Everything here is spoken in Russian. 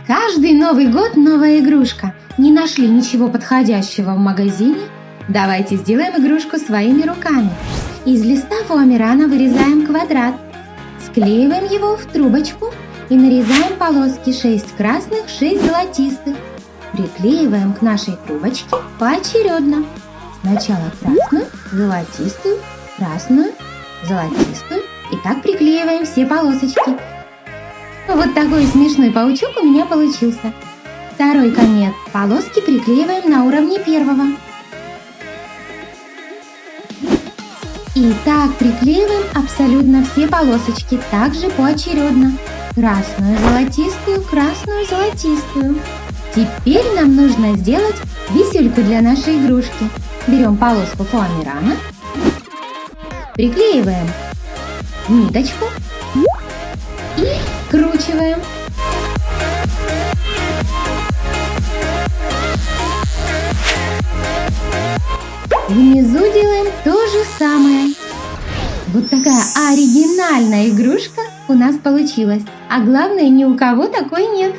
Каждый Новый год новая игрушка. Не нашли ничего подходящего в магазине? Давайте сделаем игрушку своими руками. Из листа фоамирана вырезаем квадрат, склеиваем его в трубочку и нарезаем полоски 6 красных, 6 золотистых. Приклеиваем к нашей трубочке поочередно. Сначала красную, золотистую, красную, золотистую. И так приклеиваем все полосочки. Вот такой смешной паучок у меня получился. Второй конец полоски приклеиваем на уровне первого. И так приклеиваем абсолютно все полосочки, также поочередно. Красную, золотистую, красную, золотистую. Теперь нам нужно сделать висюльку для нашей игрушки. Берем полоску фоамирана, приклеиваем ниточку и скручиваем. Внизу делаем то же самое. Вот такая оригинальная игрушка у нас получилась. А главное, ни у кого такой нет.